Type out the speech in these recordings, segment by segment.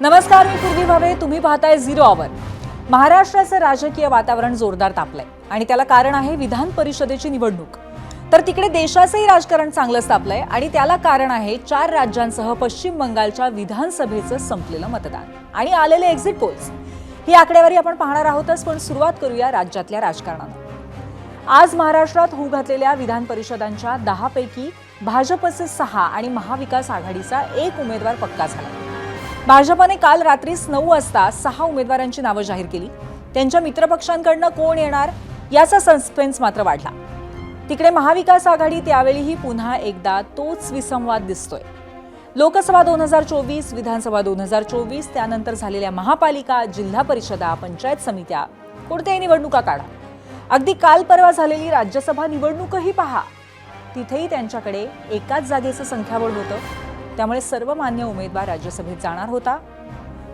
नमस्कार, मी पूर्वी भावे. तुम्ही पाहताय झिरो आवर. महाराष्ट्राचं राजकीय वातावरण जोरदार तापलंय आणि त्याला कारण आहे विधान परिषदेची निवडणूक. तर तिकडे देशाचंही राजकारण चांगलंच तापलंय आणि त्याला कारण आहे 4 राज्यांसह पश्चिम बंगालच्या विधानसभेचं संपलेलं मतदान आणि आलेले एक्झिट पोल्स. ही आकडेवारी आपण पाहणार आहोतच, पण सुरुवात करूया राज्यातल्या राजकारणानं. आज महाराष्ट्रात होऊ घातलेल्या विधान परिषदांच्या 10 पैकी भाजपचे 6 आणि महाविकास आघाडीचा 1 उमेदवार पक्का झाला. भाजपने काल रात्री 9 वाजता 6 उमेदवारांची नावं जाहीर केली. त्यांच्या मित्रपक्षांकडनं कोण येणार याचा सस्पेन्स मात्र वाढला. तिकडे महाविकास आघाडीत यावेळीही पुन्हा एकदा तोच विसंवाद दिसतोय. लोकसभा 2024, विधानसभा 2024, त्यानंतर झालेल्या महापालिका, जिल्हा परिषदा, पंचायत समित्या, कोणत्याही निवडणुका काढा. अगदी काल परवा झालेली राज्यसभा निवडणूकही पहा. तिथेही त्यांच्याकडे एकाच जागेचं संख्याबळ होतं. त्यामुळे सर्व मान्य उमेदवार राज्यसभेत जाणार होता.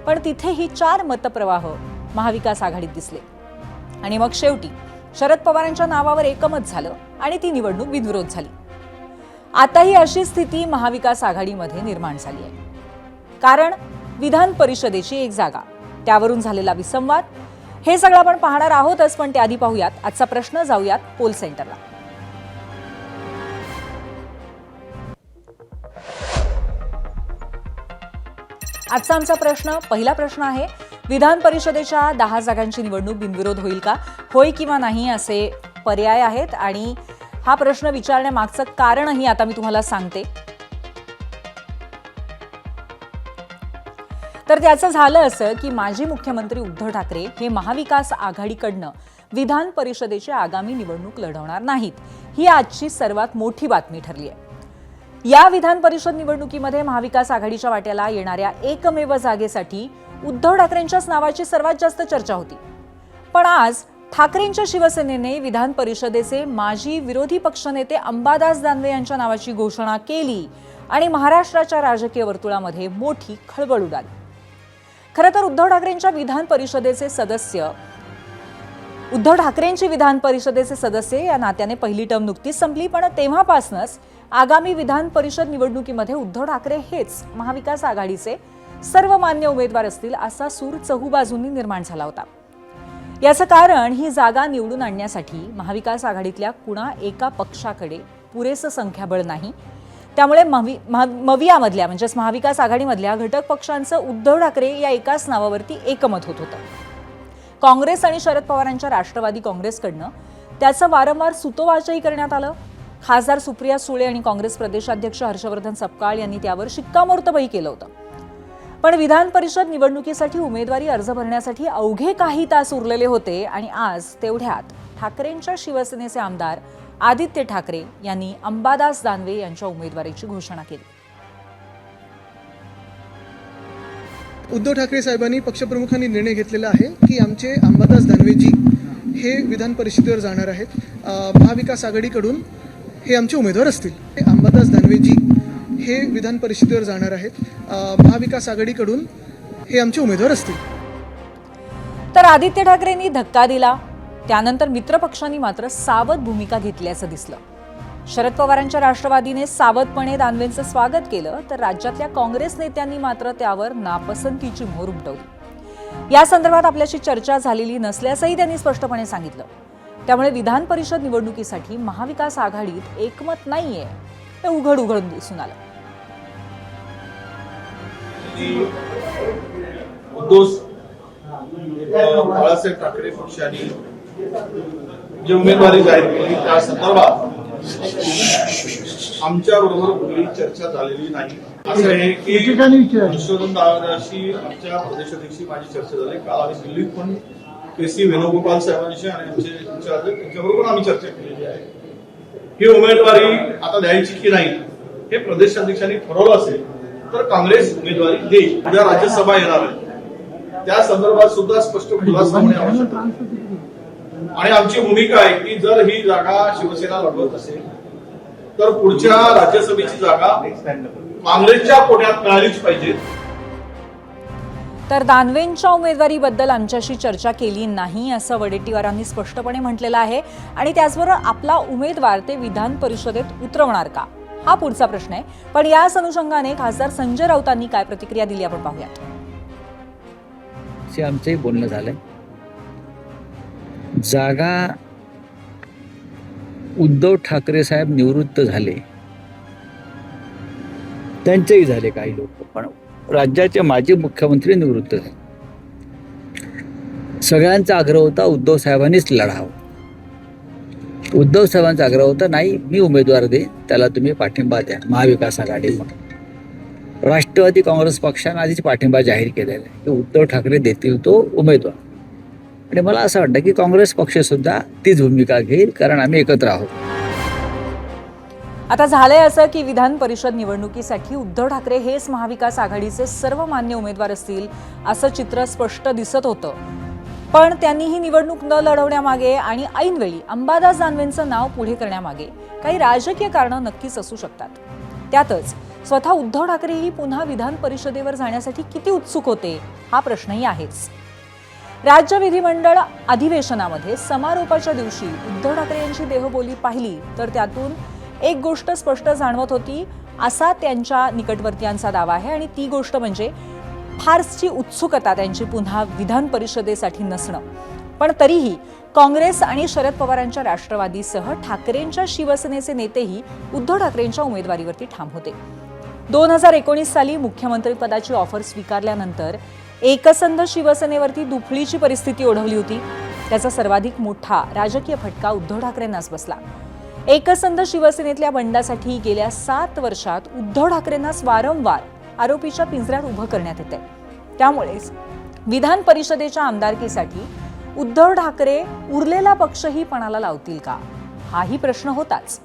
पण तिथेही 4 मतप्रवाह महाविकास आघाडीत दिसले आणि मग शेवटी शरद पवारांच्या नावावर एकमत झालं आणि ती निवडणूक बिनविरोध झाली. आताही अशी स्थिती महाविकास आघाडीमध्ये निर्माण झाली आहे. कारण विधान परिषदेची 1 जागा, त्यावरून झालेला विसंवाद, हे सगळं आपण पाहणार आहोतच. पण त्याआधी पाहूयात आजचा प्रश्न. जाऊयात पोल सेंटरला. आजचा आमचा पहिला प्रश्न आहे, विधान परिषदेच्या 10 जागांची निवडणूक बिनविरोध होईल का? होय किंवा नाही असे पर्याय आहेत आणि हा प्रश्न विचारण्यामागचं कारणही आता मी तुम्हाला सांगते. तर त्याचं झालं असं की माजी मुख्यमंत्री उद्धव ठाकरे हे महाविकास आघाडीकडनं विधान परिषदेची आगामी निवडणूक लढवणार नाहीत. ही आजची सर्वात मोठी बातमी ठरली आहे. या विधान परिषद निवडणुकीमध्ये महाविकास आघाडीच्या वाट्याला येणाऱ्या एकमेव जागेसाठी उद्धव ठाकरेंच्याच नावाची सर्वात जास्त चर्चा होती. पण आज ठाकरेंच्या शिवसेनेने विधान परिषदेचे माजी विरोधी पक्षनेते अंबादास दानवे यांच्या नावाची घोषणा केली आणि महाराष्ट्राच्या राजकीय वर्तुळामध्ये मोठी खळबळ उडाली. खरं तर उद्धव ठाकरेंची विधान परिषदेचे सदस्य या नात्याने पहिली टर्म नुकतीच संपली. पण तेव्हापासूनच आगामी विधान परिषद निवडणुकीमध्ये उद्धव ठाकरे हेच महाविकास आघाडीचे सर्व मान्य उमेदवार असतील असा सूर चहूबाजूंनी निर्माण झाला होता. याचं कारण ही जागा निवडून आणण्यासाठी महाविकास आघाडीतल्या कुणा एका पक्षाकडे पुरेसं संख्याबळ नाही. त्यामुळे मवियामधल्या म्हणजेच महाविकास आघाडीमधल्या घटक पक्षांचं उद्धव ठाकरे या एकाच नावावरती एकमत होत होतं. काँग्रेस आणि शरद पवारांच्या राष्ट्रवादी काँग्रेसकडनं त्याचं वारंवार सुतोवाचही करण्यात आलं. खासदार सुप्रिया सुळे आणि काँग्रेस प्रदेशाध्यक्ष हर्षवर्धन सपकाळ यांनी त्यावर शिक्कामोर्तबही केलं होतं. पण विधान परिषद निवडणुकीसाठी उमेदवारी अर्ज भरण्यासाठी अवघे काही तास उरलेले होते आणि आज तेवढ्यात ठाकरेंच्या शिवसेनेचे आमदार आदित्य ठाकरे यांनी अंबादास दानवे यांच्या उमेदवारीची घोषणा केली. उद्धव ठाकरे साहेबांनी पक्षप्रमुखांनी निर्णय घेतलेला आहे की आमचे अंबादास दानवेजी हे विधान परिषदेवर जाणार आहेत. महाविकास आघाडीकडून हे आमचे उमेदवार असतील. अंबादास दानवेजी हे विधान परिषदेवर जाणार आहेत. महाविकास आघाडीकडून हे आमचे उमेदवार असतील. तर आदित्य ठाकरेंनी धक्का दिला. त्यानंतर मित्रपक्षांनी मात्र सावध भूमिका घेतल्याचं दिसलं. शरद पवारांच्या राष्ट्रवादीने सावधपणे दानवेंचं स्वागत केलं, तर राज्यातल्या काँग्रेस नेत्यांनी मात्र त्यावर नापसंतीची मोहर उमटवली. या संदर्भात आपल्याशी चर्चा झालेली नसल्याचंही त्यांनी स्पष्टपणे सांगितलं. त्यामुळे विधान परिषद निवडणुकीसाठी महाविकास आघाडीत एकमत नाहीये हे उघड दिसून आलं. बाळासाहेब ठाकरे पक्षाने जी उमेदवारी जाहीर केली त्या संदर्भात आमच्या बरोबर कुठलीही चर्चा झालेली नाही. असं आहे की हर्षवर्धन दादाशी आमच्या प्रदेशाध्यक्षी माझी चर्चा झाली. काल आम्ही दिल्लीत पण के.सी. वेणुगोपाल साहेबांशी आणि आमचे त्यांच्याबरोबर आम्ही चर्चा केलेली आहे. ही उमेदवारी आता द्यायची की नाही हे प्रदेशाध्यक्षांनी ठरवलं असेल तर काँग्रेस उमेदवारी देईल. उद्या राज्यसभा येणार आहे, त्या संदर्भात सुद्धा स्पष्ट खुलासा होणे आवश्यक आहे. आणि आमची भूमिका आहे की जर ही जागा शिवसेना लढवत असेल तर पुढच्या राज्यसभेची जागा काँग्रेसच्या कोट्यात मिळालीच पाहिजे. तर दानवेंच्या उमेदवारीबद्दल आमच्याशी चर्चा केली नाही असं वडेट्टीवारांनी स्पष्टपणे म्हटलेलं आहे. आणि त्याचबरोबर आपला उमेदवार ते विधान परिषदेत उतरवणार का हा पुढचा प्रश्न आहे. पण याच अनुषंगाने खासदार संजय राऊतांनी काय प्रतिक्रिया दिली आपण पाहूयात. पवारांशी आमचंही बोलणं झालंय. जागा उद्धव ठाकरे साहेब निवृत्त झाले, त्यांचेही झाले काही लोक, पण राज्याचे माजी मुख्यमंत्री निवृत्त झाले. सगळ्यांचा आग्रह होता उद्धव साहेबांनीच लढावं. उद्धव साहेबांचा आग्रह होता नाही मी उमेदवार दे, त्याला तुम्ही पाठिंबा द्या. महाविकास आघाडी म्हणून राष्ट्रवादी काँग्रेस पक्षाने आधीच पाठिंबा जाहीर केलेला आहे की उद्धव ठाकरे देतील तो उमेदवार. आणि मला असं वाटतं की काँग्रेस पक्ष सुद्धा तीच भूमिका घेईल, कारण आम्ही एकत्र आहोत. आता झालंय असं की विधान परिषद निवडणुकीसाठी उद्धव ठाकरे हेच महाविकास आघाडीचे सर्व मान्य उमेदवार असतील असं चित्र स्पष्ट दिसत होतं. पण त्यांनी ही निवडणूक न लढवण्यामागे आणि ऐनवेळी अंबादास दानवेंचं नाव पुढे करण्यामागे काही राजकीय कारणं नक्कीच असू शकतात. त्यातच स्वतः उद्धव ठाकरेही पुन्हा विधान परिषदेवर जाण्यासाठी किती उत्सुक होते हा प्रश्नही आहेच. राज्य विधिमंडळ अधिवेशनामध्ये समारोपाच्या दिवशी उद्धव ठाकरे यांची देहबोली पाहिली तर त्यातून एक गोष्ट स्पष्ट जाणवत होती असा त्यांच्या निकटवर्तीयांचा दावा आहे, आणि ती गोष्ट म्हणजे फारशी उत्सुकता त्यांची पुन्हा विधान परिषदेसाठी नसणं. पण तरीही काँग्रेस आणि शरद पवारांच्या राष्ट्रवादीसह ठाकरेंच्या शिवसेनेचे नेतेही उद्धव ठाकरेंच्या उमेदवारीवरती ठाम होते. 2019 साली मुख्यमंत्रीपदाची ऑफर स्वीकारल्यानंतर एकसंध शिवसेनेवरती दुफळीची परिस्थिती ओढवली होती. त्याचा सर्वाधिक मोठा राजकीय फटका उद्धव ठाकरेंनाच बसला. एकसंध शिवसेनेतल्या बंडासाठी गेल्या 7 वर्षात उद्धव ठाकरेंनाच वारंवार आरोपीच्या पिंजऱ्यात उभं करण्यात येते. त्यामुळेच विधान परिषदेच्या आमदारकीसाठी उद्धव ठाकरे उरलेला पक्षही पणाला लावतील का हाही प्रश्न होताच.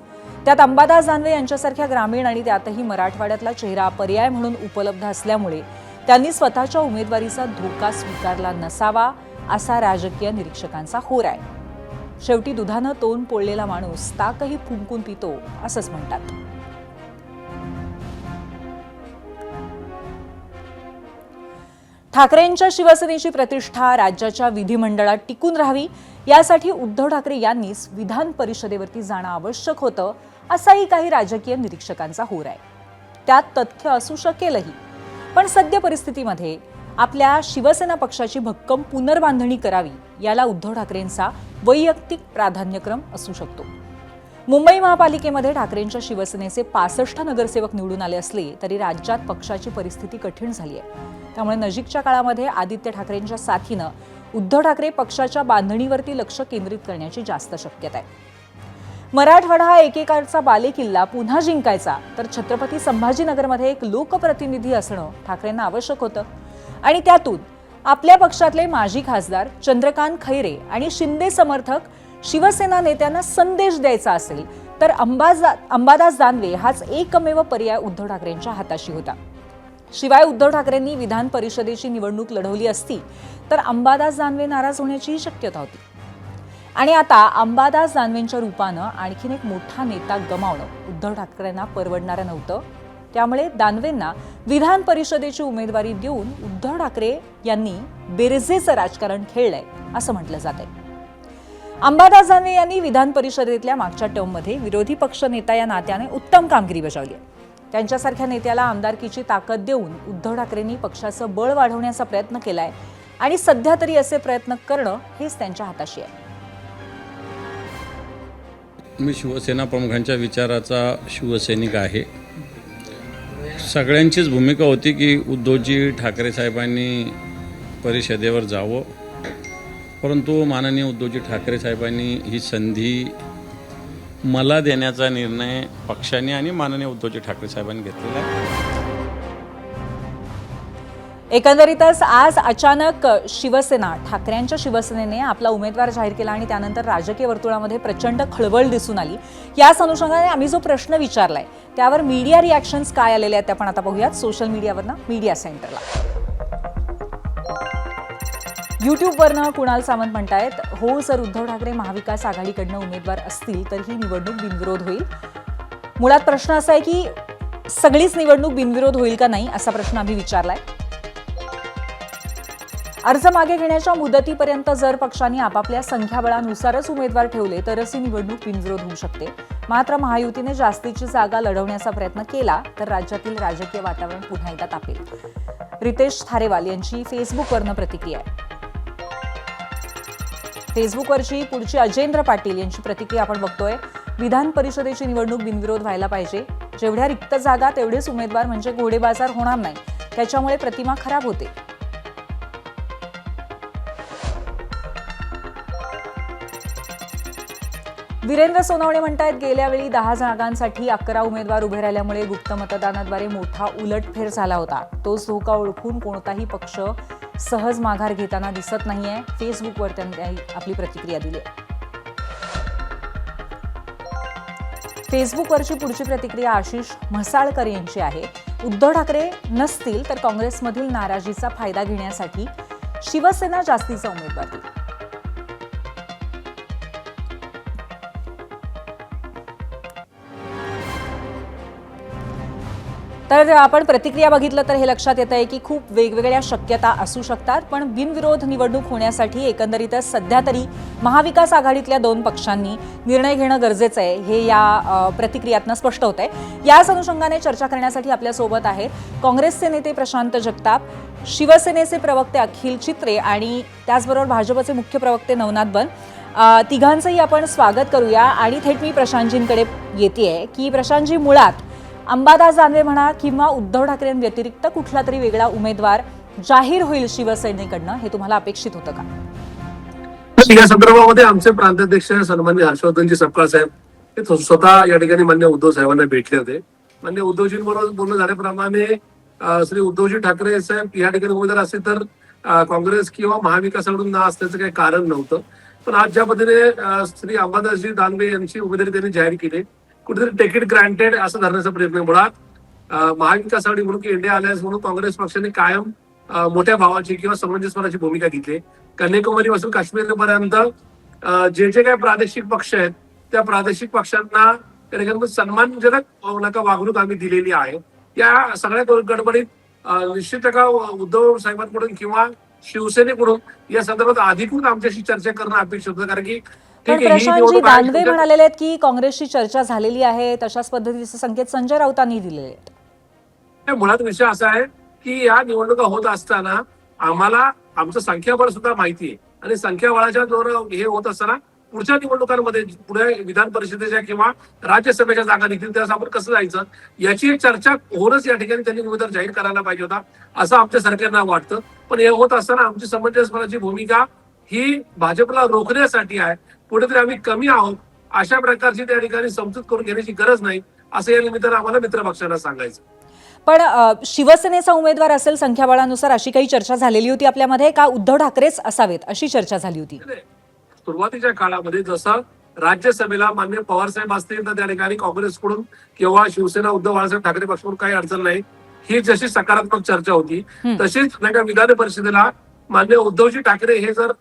त्यात अंबादास दानवे यांच्यासारख्या ग्रामीण आणि त्यातही मराठवाड्यातला चेहरा पर्याय म्हणून उपलब्ध असल्यामुळे त्यांनी स्वतःच्या उमेदवारीचा धोका स्वीकारला नसावा असा राजकीय निरीक्षकांचा होर आहे. शेवटी दुधानं तोंड पोळलेला माणूस ताकही फुंकून पितो असंच म्हणतात. ठाकरेंच्या शिवसेनेची प्रतिष्ठा राज्याच्या विधिमंडळात टिकून राहावी यासाठी उद्धव ठाकरे यांनीच विधान परिषदेवरती जाणं आवश्यक होतं असाही काही राजकीय निरीक्षकांचा होर आहे. त्यात तथ्य असू शकेलही, पण सद्य परिस्थितीमध्ये आपल्या शिवसेना पक्षाची भक्कम पुनर्बांधणी करावी याला उद्धव ठाकरेंचा वैयक्तिक प्राधान्यक्रम असू शकतो. मुंबई महापालिकेमध्ये ठाकरेंच्या शिवसेनेचे 65 नगरसेवक निवडून आले असले तरी राज्यात पक्षाची परिस्थिती कठीण झाली आहे. त्यामुळे नजीकच्या काळामध्ये आदित्य ठाकरेंच्या साथीनं उद्धव ठाकरे पक्षाच्या बांधणीवरती लक्ष केंद्रित करण्याची जास्त शक्यता आहे. मराठवाडा हा एकेकाळचा बालेकिल्ला पुन्हा जिंकायचा तर छत्रपती संभाजीनगरमध्ये एक लोकप्रतिनिधी असणं ठाकरेंना आवश्यक होतं. आणि त्यातून आपल्या पक्षातले माजी खासदार चंद्रकांत खैरे आणि शिंदे समर्थक शिवसेना नेत्यांना संदेश द्यायचा असेल तर अंबादास दानवे हाच एकमेव पर्याय उद्धव ठाकरेंच्या हाताशी होता. शिवाय उद्धव ठाकरेंनी विधान परिषदेची निवडणूक लढवली असती तर अंबादास दानवे नाराज होण्याचीही शक्यता होती. आणि आता अंबादास दानवेंच्या रूपानं आणखीन एक मोठा नेता गमावणं उद्धव ठाकरेंना परवडणारं नव्हतं. त्यामुळे दानवेंना विधान परिषदेची उमेदवारी देऊन उद्धव ठाकरे यांनी बेरजेचं राजकारण खेळलंय असं म्हटलं जातंय. अंबादास दानवे यांनी विधान परिषदेतल्या मागच्या टर्ममध्ये विरोधी पक्ष नेता या नात्याने उत्तम कामगिरी बजावली आहे. त्यांच्यासारख्या नेत्याला आमदारकीची ताकद देऊन उद्धव ठाकरेंनी पक्षाचं बळ वाढवण्याचा प्रयत्न केलाय आणि सध्या तरी असे प्रयत्न करणं हेच त्यांच्या हाताशी आहे. मी शिवसेना प्रमुखांच्या विचाराचा शिवसैनिक आहे. सगळ्यांचीच भूमिका होती की उद्धवजी ठाकरे साहेबांनी परिषदेवर जावं, परंतु माननीय उद्धवजी ठाकरे साहेबांनी ही संधी मला देण्याचा निर्णय पक्षाने आणि माननीय उद्धवजी ठाकरे साहेबांनी घेतलेला आहे. एकंदरीतच आज अचानक शिवसेना ठाकरेंच्या शिवसेनेने आपला उमेदवार जाहीर केला आणि त्यानंतर राजकीय वर्तुळामध्ये प्रचंड खळबळ दिसून आली. याच अनुषंगाने आम्ही जो प्रश्न विचारलाय त्यावर मीडिया रिॲक्शन्स काय आलेले आहेत ते आपण आता पाहूयात सोशल मीडियावरनं मीडिया सेंटरला. यूट्यूबवरनं कुणाल सावंत म्हणतायत, हो जर उद्धव ठाकरे महाविकास आघाडीकडनं उमेदवार असतील तर ही निवडणूक बिनविरोध होईल. मुळात प्रश्न असा आहे की सगळीच निवडणूक बिनविरोध होईल का नाही असा प्रश्न आम्ही विचारलाय. अर्ज मागे घेण्याच्या मुदतीपर्यंत जर पक्षांनी आपापल्या संख्याबळानुसारच उमेदवार ठेवले तरच ही निवडणूक बिनविरोध होऊ शकते. मात्र महायुतीने जास्तीची जागा लढवण्याचा प्रयत्न केला तर राज्यातील राजकीय वातावरण पुन्हा एकदा तापेल. रितेश थारेवाल यांची फेसबुकवरनं प्रतिक्रिया आहे. फेसबुकवरची पुढची अजेंद्र पाटील यांची प्रतिक्रिया आपण बघतोय. विधान परिषदेची निवडणूक बिनविरोध व्हायला पाहिजे. जेवढ्या रिक्त जागा तेवढेच उमेदवार म्हणजे घोडेबाजार होणार नाही. त्याच्यामुळे प्रतिमा खराब होते. वीरेंद्र सोनवणे म्हणतायत गेल्या वेळी 10 जागांसाठी 11 उमेदवार उभे राहिल्यामुळे गुप्त मतदानाद्वारे मोठा उलटफेर झाला होता. तोच धोका ओळखून कोणताही पक्ष सहज माघार घेताना दिसत नाहीये. फेसबुकवर त्यांनी आपली प्रतिक्रिया दिली आहे. फेसबुकवरची पुढची प्रतिक्रिया आशिष म्हसाळकर यांची आहे. उद्धव ठाकरे नसतील तर काँग्रेसमधील नाराजीचा फायदा घेण्यासाठी शिवसेना जास्तीचा उमेदवार देईल. तर आपण प्रतिक्रिया बघितलं तर हे लक्षात येत आहे की खूप वेगवेगळ्या शक्यता असू शकतात, पण बिनविरोध निवडणूक होण्यासाठी एकंदरीतच सध्या तरी महाविकास आघाडीतल्या 2 पक्षांनी निर्णय घेणं गरजेचं आहे, हे या प्रतिक्रियातनं स्पष्ट होत आहे. याच अनुषंगाने चर्चा करण्यासाठी आपल्यासोबत आहेत काँग्रेसचे नेते प्रशांत जगताप, शिवसेनेचे प्रवक्ते अखिल चित्रे आणि त्याचबरोबर भाजपचे मुख्य प्रवक्ते नवनाथ बन. तिघांचंही आपण स्वागत करूया आणि थेट मी प्रशांतजींकडे येतेय की प्रशांतजी, मुळात अंबादास दानवे म्हणा किंवा उद्धव ठाकरेंव्यतिरिक्त कुठला तरी वेगळा उमेदवार जाहीर होईल शिवसेनेकडनं, हे तुम्हाला अपेक्षित होतं का? या संदर्भामध्ये आमचे प्रांताध्यक्ष सन्माननीय हर्षवर्धनजी सपकाळ साहेब हे स्वतः या ठिकाणी मान्य उद्धव साहेबांना भेटले होते. मान्य उद्धवजींबरोबर बोलणं झाल्याप्रमाणे श्री उद्धवजी ठाकरे साहेब या ठिकाणी उमेदवार असतील तर काँग्रेस किंवा महाविकासाकडून न असल्याचं काही कारण नव्हतं. पण आज ज्या पद्धतीने श्री अंबादासजी दानवे यांची उमेदवारी त्यांनी जाहीर केली, कुठेतरी टेकिट ग्रँटेड असं धरण्याचा प्रयत्न. मुळात महाविकास आघाडी म्हणून की इंडिया अलायन्स म्हणून काँग्रेस पक्षाने कायम मोठ्या भावाची किंवा समंजसपणाची भूमिका घेतली. कन्याकुमारी पासून काश्मीरपर्यंत जे जे काही प्रादेशिक पक्ष आहेत त्या प्रादेशिक पक्षांना त्या ठिकाणी सन्मानजनक वागणूक आम्ही दिलेली आहे. या सगळ्या गडबडीत निश्चित उद्धव साहेबांकडून किंवा शिवसेनेकडून या संदर्भात अधिकृत आमच्याशी चर्चा करणं अपेक्षित होतं. कारण की पण प्रशांतजी, दानवे म्हणालेले आहेत की काँग्रेसची चर्चा झालेली आहे, तशाच पद्धतीचे संकेत संजय राऊतांनी दिलेले आहेत. मुळात विषय असा आहे की या निवडणुका होत असताना आम्हाला आमचं संख्याबळ सुद्धा माहिती आहे आणि संख्याबळाच्या जोर हे होत असताना पुढच्या निवडणुकांमध्ये पुढे विधान परिषदेच्या किंवा राज्यसभेच्या जागा निघतील त्यावेळेस आपण कसं जायचं याची एक चर्चा होऊनच या ठिकाणी त्यांनी उमेदवार जाहीर करायला पाहिजे होता असं आमच्या सरकारला वाटतं. पण हे होत असताना आमची समंजसपणाची भूमिका ही भाजपला रोखण्यासाठी आहे. कुठेतरी आम्ही कमी आहोत अशा प्रकारची त्या ठिकाणी समजूत करून घेण्याची गरज नाही असं या निमित्तानं आम्हाला मित्रपक्षांना सांगायचं. पण शिवसेनेचा उमेदवार असेल संख्याबळानुसार अशी काही चर्चा झालेली होती आपल्यामध्ये का उद्धव ठाकरेच असावेत अशी चर्चा झाली होती? सुरुवातीच्या काळामध्ये जसं राज्यसभेला माननीय पवार साहेब असतील तर त्या ठिकाणी काँग्रेसकडून किंवा शिवसेना उद्धव बाळासाहेब ठाकरे पक्षाकडून काही अडचण नाही ही जशी सकारात्मक चर्चा होती तशीच विधान परिषदेला माननीय उद्धवजी ठाकरे हे जर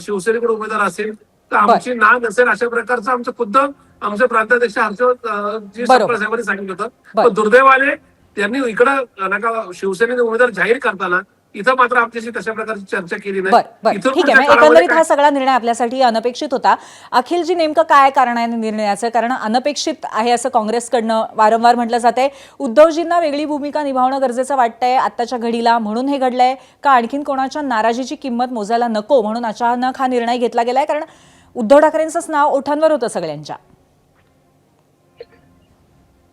शिवसेनेकडे उमेदवार असेल तर आमची ना नसेल अशा प्रकारचं आमचं खुद्द आमचे प्रांताध्यक्ष हर्षवर्धनजी सपकाळ साहेबांनी सांगितलं होतं. पण दुर्दैवाने त्यांनी इकडं शिवसेनेने उमेदवार जाहीर करताना इथं मात्र आमच्याशी तशा प्रकारची चर्चा केली नाही. ठीक आहे, एकंदरीत हा सगळा निर्णय आपल्यासाठी अनपेक्षित होता. अखिलजी, नेमकं काय कारण आहे निर्णयाचं? कारण अनपेक्षित आहे असं काँग्रेसकडनं वारंवार म्हटलं जात आहे. उद्धवजींना वेगळी भूमिका निभावणं गरजेचं वाटतंय आत्ताच्या घडीला म्हणून हे घडलंय का आणखीन कोणाच्या नाराजीची किंमत मोजायला नको म्हणून अचानक हा निर्णय घेतला गेलाय? कारण उद्धव ठाकरेंचंच नाव ओठांवर होतं सगळ्यांच्या.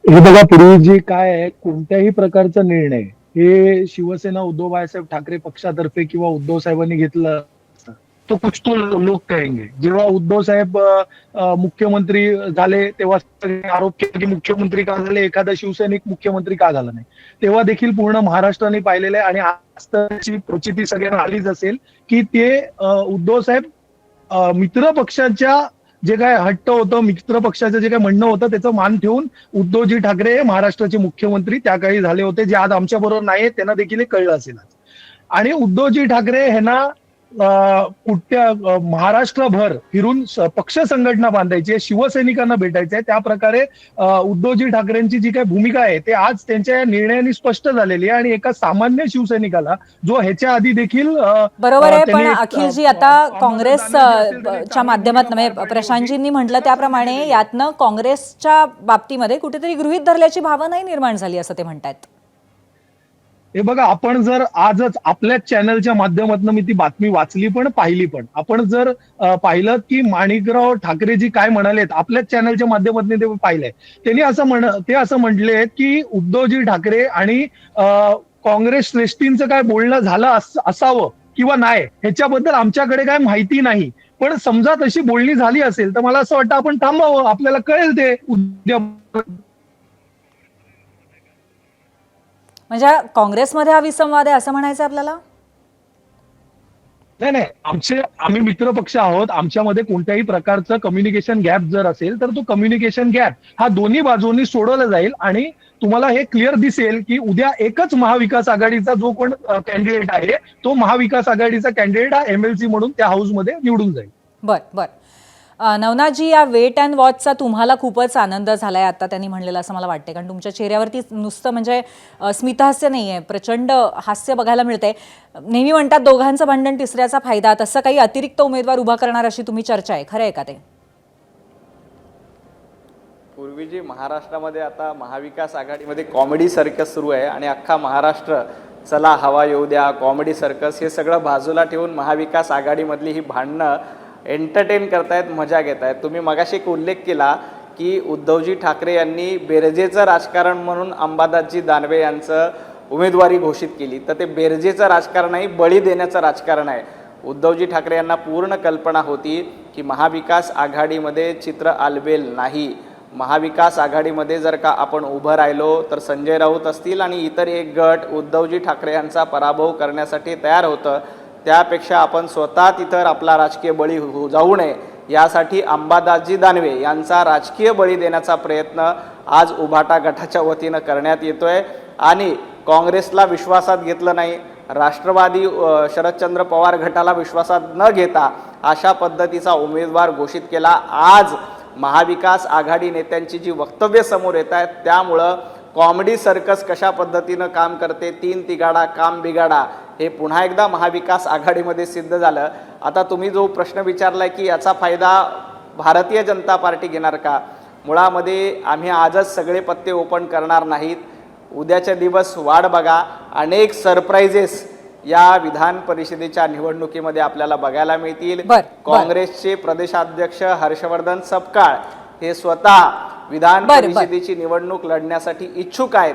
हे बघा, पूर्वी जी काय आहे कोणत्याही प्रकारचा निर्णय हे शिवसेना उद्धव बाळासाहेब ठाकरे पक्षातर्फे किंवा उद्धव साहेबांनी घेतलं तो कुछ तो लोक कहेंगे. जेव्हा उद्धव साहेब मुख्यमंत्री झाले तेव्हा आरोप केले की मुख्यमंत्री का झाले, एखादा शिवसैनिक मुख्यमंत्री का झाला नाही. तेव्हा देखील पूर्ण महाराष्ट्राने पाहिलेलं आहे आणि आज त्याची प्रचिती सगळ्यांना आलीच असेल की ते उद्धव साहेब मित्र पक्षाच्या जे काय हट्ट होतं, मित्र पक्षाचं जे काय म्हणणं होतं त्याचं मान ठेवून उद्धवजी ठाकरे महाराष्ट्राचे मुख्यमंत्री त्या काळी झाले होते, जे आज आमच्या बरोबर नाही त्यांना देखील हे कळलं असेल. आणि उद्धवजी ठाकरे ह्यांना कुठल्या महाराष्ट्रभर फिरून पक्ष संघटना बांधायची आहे, शिवसैनिकांना भेटायचं आहे. त्या प्रकारे उद्धवजी ठाकरेंची जी काही भूमिका आहे ते आज त्यांच्या निर्णयाने स्पष्ट झालेली आहे. आणि एका सामान्य शिवसैनिकाला जो ह्याच्या आधी देखील बरोबर आहे. पण अखिलजी, आता काँग्रेसच्या माध्यमातून प्रशांतजींनी म्हटलं त्याप्रमाणे यातनं काँग्रेसच्या बाबतीमध्ये कुठेतरी गृहीत धरल्याची भावनाही निर्माण झाली असं ते म्हणतायत. हे बघा, आपण जर आजच आपल्याच चॅनलच्या माध्यमातून मी ती बातमी वाचली पण पाहिली पण, आपण जर पाहिलं की माणिकराव ठाकरेजी काय म्हणालेत आपल्याच चॅनलच्या माध्यमातून ते पाहिलंय. त्यांनी ते असं म्हटले की उद्धवजी ठाकरे आणि काँग्रेस श्रेष्ठींचं काय बोलणं झालं असावं किंवा नाही ह्याच्याबद्दल आमच्याकडे काय माहिती नाही, पण समजा तशी बोलणी झाली असेल तर मला असं वाटतं आपण थांबावं, आपल्याला कळेल ते उद्या. म्हणजे काँग्रेसमध्ये हा विसंवाद आहे असं म्हणायचं आपल्याला? नाही, आम्ही मित्र पक्ष आहोत. आमच्यामध्ये कोणत्याही प्रकारचं कम्युनिकेशन गॅप जर असेल तर तो कम्युनिकेशन गॅप हा दोन्ही बाजूंनी सोडवला जाईल आणि तुम्हाला हे क्लिअर दिसेल की उद्या एकच महाविकास आघाडीचा जो कोण कॅन्डिडेट आहे तो महाविकास आघाडीचा कॅन्डिडेट हा एमएलसी म्हणून त्या हाऊसमध्ये निवडून जाईल. बर. नवनाथजी, या वेट अँड वॉचचा तुम्हाला खूपच आनंद झालाय आता त्यांनी म्हणलेलं असं मला वाटतंय, कारण तुमच्या चेहऱ्यावरती नुसतं म्हणजे स्मितहास्य नाहीये, प्रचंड हास्य बघायला मिळतंय. नेहमी म्हणतात दोघांचं भांडण तिसऱ्याचा फायदा, तसं काही अतिरिक्त उमेदवार उभा करणार अशी तुम्ही चर्चा आहे, खरं आहे का ते? पूर्वी जी महाराष्ट्रामध्ये आता महाविकास आघाडीमध्ये कॉमेडी सर्कस सुरू आहे आणि अख्खा महाराष्ट्र चला हवा येऊ द्या, कॉमेडी सर्कस हे सगळं बाजूला ठेवून महाविकास आघाडीमधली ही भांडणं एंटरटेन करतायत, मजा घेत आहेत. तुम्ही मगाशी एक उल्लेख केला की उद्धवजी ठाकरे यांनी बेरजेचं राजकारण म्हणून अंबादासजी दानवे यांचं उमेदवारी घोषित केली, तर ते बेरजेचं राजकारण नाही, बळी देण्याचं राजकारण आहे. उद्धवजी ठाकरे यांना पूर्ण कल्पना होती की महाविकास आघाडीमध्ये चित्र आलबेल नाही. महाविकास आघाडीमध्ये जर का आपण उभं राहिलो तर संजय राऊत असतील आणि इतर एक गट उद्धवजी ठाकरे यांचा पराभव करण्यासाठी तयार होतं. त्यापेक्षा आपण स्वतः तिथं आपला राजकीय बळी जाऊ नये यासाठी अंबादासजी दानवे यांचा राजकीय बळी देण्याचा प्रयत्न आज उभाटा गटाच्या वतीनं करण्यात येतोय आणि काँग्रेसला विश्वासात घेतलं नाही, राष्ट्रवादी शरदचंद्र पवार गटाला विश्वासात न घेता अशा पद्धतीचा उमेदवार घोषित केला. आज महाविकास आघाडी नेत्यांची जी वक्तव्य समोर येत आहेत त्यामुळं कॉमेडी सर्कस कशा पद्धतीनं काम करते, तीन तिगाडा काम बिगाडा, हे पुन्हा एकदा महाविकास आघाडीमध्ये सिद्ध झालं. आता तुम्ही जो प्रश्न विचारलाय की याचा फायदा भारतीय जनता पार्टी घेणार का, मुळामध्ये आम्ही आजच सगळे पत्ते ओपन करणार नाहीत. उद्याच्या दिवस वाट बघा, अनेक सरप्राइजेस या विधान परिषदेच्या निवडणुकीमध्ये आपल्याला बघायला मिळतील. काँग्रेसचे प्रदेशाध्यक्ष हर्षवर्धन सपकाळ हे स्वतः विधान परिषदेची निवडणूक लढण्यासाठी इच्छुक आहेत.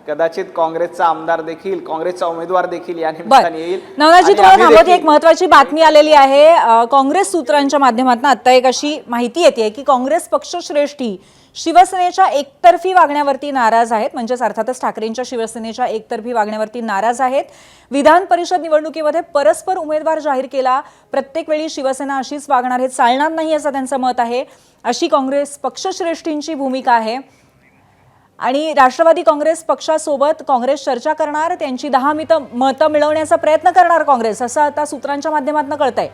कदाचित काँग्रेसचा आमदार देखील, काँग्रेसचा उमेदवार देखील या निमित्ताने येईल. नवनाथजी, तुम्हाला थांबवते, एक महत्त्वाची बातमी आलेली आहे. काँग्रेस सूत्रांच्या माध्यमातून आता एक अशी माहिती येते की काँग्रेस पक्षश्रेष्ठी शिवसेनेच्या एकतर्फी वागण्यावरती नाराज आहेत, म्हणजेच अर्थातच ठाकरेंच्या शिवसेनेच्या एकतर्फी वागण्यावरती नाराज आहेत. विधान परिषद निवडणुकीमध्ये परस्पर उमेदवार जाहीर केला, प्रत्येक वेळी शिवसेना अशीच वागणार, हे चालणार नाही असं त्यांचं मत आहे. अशी काँग्रेस पक्षश्रेष्ठींची भूमिका आहे आणि राष्ट्रवादी काँग्रेस पक्षासोबत काँग्रेस चर्चा करणार, त्यांची 10 मतं मिळवण्याचा प्रयत्न करणार काँग्रेस, असं आता सूत्रांच्या माध्यमातून कळतंय.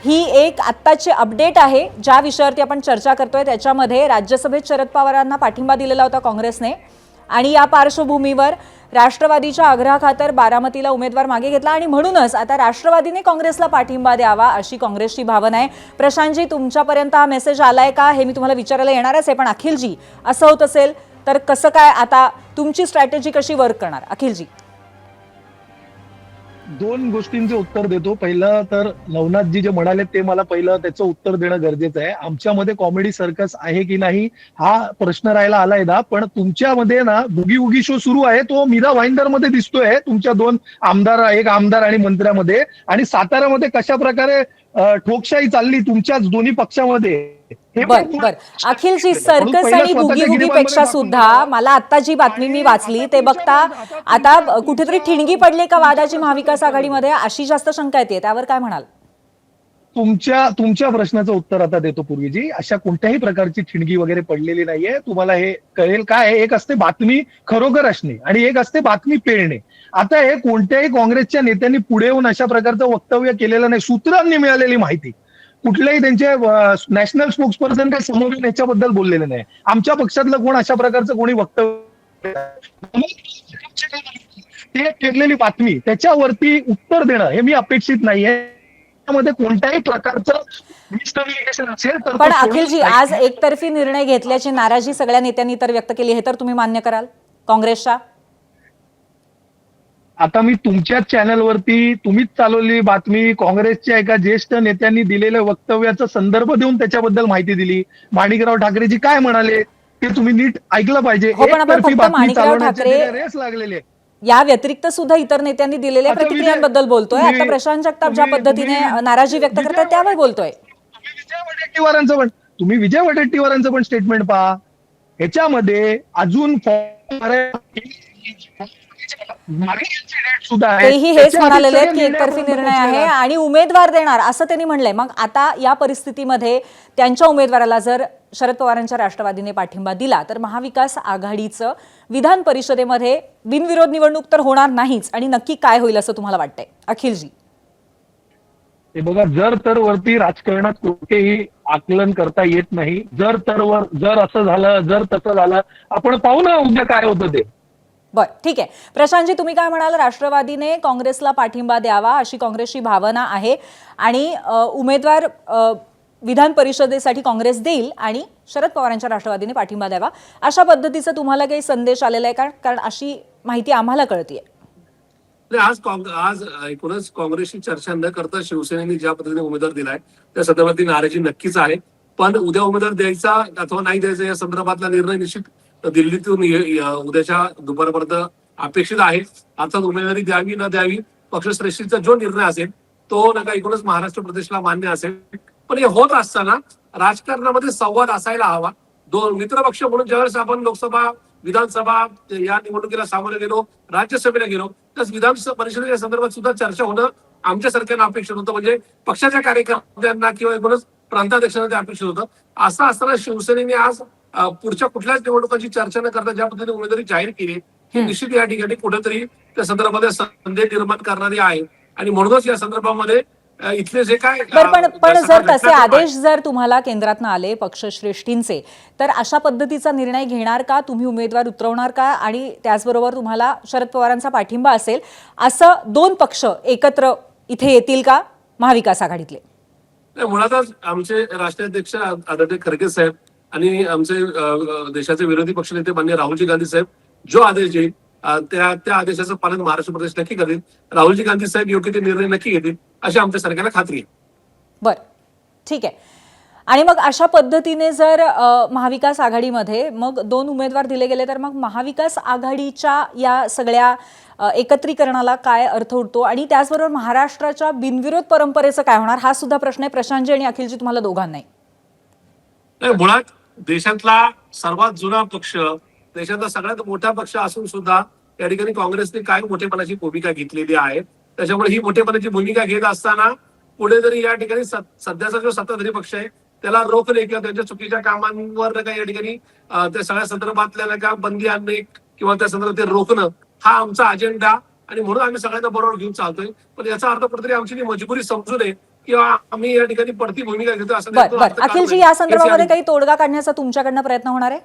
ही एक आत्ताची अपडेट आहे. ज्या विषयावरती आपण चर्चा करतोय त्याच्यामध्ये राज्यसभेत शरद पवारांना पाठिंबा दिलेला होता काँग्रेसने आणि या पार्श्वभूमीवर राष्ट्रवादीच्या आग्रहाखातर बारामतीला उमेदवार मागे घेतला आणि म्हणूनच आता राष्ट्रवादीने काँग्रेसला पाठिंबा द्यावा अशी काँग्रेसची भावना आहे. प्रशांतजी, तुमच्यापर्यंत हा मेसेज आलाय का हे मी तुम्हाला विचारायला येणारच आहे, पण अखिलजी असं होत असेल तर कसं काय, आता तुमची स्ट्रॅटेजी कशी वर्क करणार? अखिलजी, दोन गोष्टींचे उत्तर देतो. पहिलं तर नवनाथजी जे म्हणाले ते मला पहिलं त्याचं उत्तर देणं गरजेचं आहे. आमच्यामध्ये कॉमेडी सर्कस आहे की नाही हा प्रश्न राहायला आलाय ना, पण तुमच्यामध्ये ना बुगी उगी शो सुरू आहे, तो मीरा भाईंदर मध्ये दिसतोय तुमच्या दोन आमदार, एक आमदार आणि मंत्र्यामध्ये, आणि साताऱ्यामध्ये कशा प्रकारे ठोकशाही चालली तुमच्याच दोन्ही पक्षामध्ये. बर. अखिलजी, सर्कस आणि बुगी बुगी पेक्षा सुद्धा मला आता जी बातमी मी वाचली ते बघता आता कुठेतरी ठिणगी पडली का वादाची महाविकास आघाडीमध्ये, अशी जास्त शंका येते, त्यावर काय म्हणाल? तुमच्या प्रश्नाचं उत्तर आता देतो पूर्वीजी. अशा कोणत्याही प्रकारची ठिणगी वगैरे पडलेली नाहीये. तुम्हाला हे कळेल काय, एक असते बातमी खरोखर असणे आणि एक असते बातमी पेळणे. आता हे कोणत्याही काँग्रेसच्या नेत्यांनी पुढे येऊन अशा प्रकारचं वक्तव्य केलेलं नाही. सूत्रांनी मिळालेली माहिती, कुठल्याही त्यांचे नॅशनल स्पोक्सपर्सन काही समोर याच्याबद्दल बोललेले नाही. आमच्या पक्षातलं कोण अशा प्रकारचं कोणी वक्तव्य ते ठरलेली बातमी त्याच्यावरती उत्तर देणं हे मी अपेक्षित नाहीये. त्यामध्ये कोणत्याही प्रकारचं मिसकम्युनिकेशन असेल तर. पण अखिलजी, आज एकतर्फी निर्णय घेतल्याची नाराजी सगळ्या नेत्यांनी तर व्यक्त केली, हे तर तुम्ही मान्य कराल काँग्रेसच्या? आता मी तुमच्याच चॅनलवरती तुम्हीच चालवली बातमी, काँग्रेसच्या एका ज्येष्ठ नेत्यांनी दिलेल्या वक्तव्याचा संदर्भ देऊन त्याच्याबद्दल माहिती दिली. माणिकराव ठाकरेजी काय म्हणाले ते तुम्ही नीट ऐकलं पाहिजे. हो, पण आपण एकतर्फी फक्त बातमी माणिकराव चालवण्याचे ठाकरे- ते रेस लागलेले आहे. या व्यतिरिक्त सुद्धा इतर नेत्यांनी दिलेल्या आता प्रतिक्रियांबद्दल बोलतोय. तुम्ही- आता प्रशांत जगताप ज्या तुम्ही- पद्धतीने तुम्ही- नाराजी व्यक्त करतात त्यावर बोलतोय. तुम्ही विजय वडेट्टीवारांचं पण स्टेटमेंट पहा. ह्याच्यामध्ये अजून सुद्धा आहे. तेही हेच त्याच्या म्हणालेले आहेत आधी की सगळे एकतर्फी निर्णय आहे पोहोचलेला. आणि उमेदवार देणार असं त्यांनी म्हणलंय. मग आता या परिस्थितीमध्ये त्यांच्या उमेदवाराला जर शरद पवारांच्या राष्ट्रवादीने पाठिंबा दिला तर महाविकास आघाडीचं विधान परिषदेमध्ये बिनविरोध निवडणूक तर होणार नाहीच. आणि नक्की काय होईल असं तुम्हाला वाटतंय अखिलजी? हे बघा, जर तर वरती राजकारणात कुठेही आकलन करता येत नाही. जर असं झालं, जर तसं झालं, आपण पाहू ना उद्या काय होतं ते. बर, ठीक आहे. प्रशांतजी, तुम्ही काय म्हणाल? राष्ट्रवादीने काँग्रेसला पाठिंबा द्यावा अशी काँग्रेसची भावना आहे आणि उमेदवार विधान परिषदेसाठी काँग्रेस देईल आणि शरद पवारांच्या राष्ट्रवादीने पाठिंबा द्यावा अशा पद्धतीचा तुम्हाला काही संदेश आलेला आहे का? कारण अशी माहिती आम्हाला कळतीये. आज एकूणच काँग्रेसची चर्चा न करता शिवसेनेने ज्या पद्धतीने उमेदवार दिलाय त्या संदर्भातली नाराजी नक्कीच आहे. पण उद्या उमेदवार द्यायचा अथवा नाही द्यायचा या संदर्भातला निर्णय निश्चित दिल्लीतून उद्याच्या दुपारपर्यंत अपेक्षित आहे. अर्थात उमेदवारी द्यावी न द्यावी पक्षश्रेष्ठीचा जो निर्णय असेल तो नका एकूणच महाराष्ट्र प्रदेशला मान्य असेल. पण हे होत असताना राजकारणामध्ये संवाद असायला हवा. दोन मित्रपक्ष म्हणून ज्यावेळेस आपण लोकसभा विधानसभा या निवडणुकीला सामोरे गेलो, राज्यसभेला गेलो, तर विधान परिषदेच्या संदर्भात सुद्धा चर्चा होणं आमच्यासारख्यांना अपेक्षित होतं. म्हणजे पक्षाच्या कार्यकर्त्यांना किंवा एकूणच प्रांताध्यक्षांना ते अपेक्षित होतं. असं असताना शिवसेनेने आज पुढच्या कुठल्याच निवडणुकांची चर्चा न करता ज्या पद्धतीने उमेदवारी जाहीर केली ही निश्चित या ठिकाणी कुठेतरी त्या संदर्भात संदेह निर्माण करणारी आहे. आणि म्हणूनच या संदर्भामध्ये इथले जे काय पण जर तसे आदेश जर तुम्हाला केंद्रातनं आले पक्षश्रेष्ठींचे तर अशा पद्धतीचा निर्णय घेणार का? तुम्ही उमेदवार उतरवणार का? आणि त्याचबरोबर तुम्हाला शरद पवारांचा पाठिंबा असेल असं दोन पक्ष एकत्र इथे येतील का महाविकास आघाडीतले? मुळातच आमचे राष्ट्रीय अध्यक्ष आदरणीय खरगे साहेब आणि आमचे देशाचे विरोधी पक्षनेते माननीय राहुलजी गांधी साहेब जो आदेश देईल त्या आदेशाचं पालन महाराष्ट्र प्रदेश नक्की करेल. राहुलजी गांधी साहेब योग्य ते निर्णय नक्की घेतील अशी आमच्या सरकारला खात्री आहे. बर, ठीक आहे. आणि मग अशा पद्धतीने जर महाविकास आघाडीमध्ये मग दोन उमेदवार दिले गेले तर मग महाविकास आघाडीच्या या सगळ्या एकत्रीकरणाला काय अर्थ उरतो? आणि त्याचबरोबर महाराष्ट्राच्या बिनविरोध परंपरेचं काय होणार हा सुद्धा प्रश्न आहे. प्रशांतजी आणि अखिलजी, तुम्हाला दोघांनाही. मुळात देशातला सर्वात जुना पक्ष, देशातला सगळ्यात मोठा पक्ष असून सुद्धा या ठिकाणी काँग्रेसने काय मोठेपणाची भूमिका घेतलेली आहे. त्याच्यामुळे ही मोठेपणाची भूमिका घेत असताना पुढे जरी या ठिकाणी सध्याचा जो सत्ताधारी पक्ष आहे त्याला रोखणे किंवा त्यांच्या चुकीच्या कामांवर काही या ठिकाणी त्या सगळ्या संदर्भातल्या का बंदी आणणे किंवा त्या संदर्भात ते रोखणं हा आमचा अजेंडा आणि म्हणून आम्ही सगळ्यांना बरोबर घेऊन चालतोय. पण याचा अर्थ कुठेतरी आमची मजबुरी समजू नये किंवा आम्ही या ठिकाणी पडती भूमिका घेतो असं बर बर, अखिलजी, या संदर्भामध्ये काही तोडगा काढण्याचा तुमच्याकडनं प्रयत्न होणार आहे?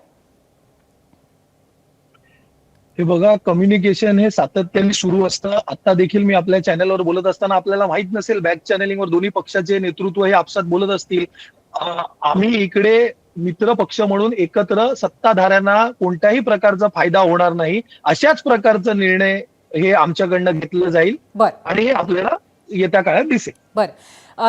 हे बघा, कम्युनिकेशन हे सातत्याने सुरू असतं. आता देखील मी आपल्या चॅनलवर बोलत असताना आपल्याला माहित नसेल बॅक चॅनलिंगवर दोन्ही पक्षाचे नेतृत्व हे आपसात बोलत असतील. आम्ही इकडे मित्र पक्ष म्हणून एकत्र सत्ताधाऱ्यांना कोणत्याही प्रकारचा फायदा होणार नाही अशाच प्रकारचा निर्णय हे आमच्याकडनं घेतलं जाईल. बर, आणि हे आपल्याला येत्या काळात दिसेल. बर,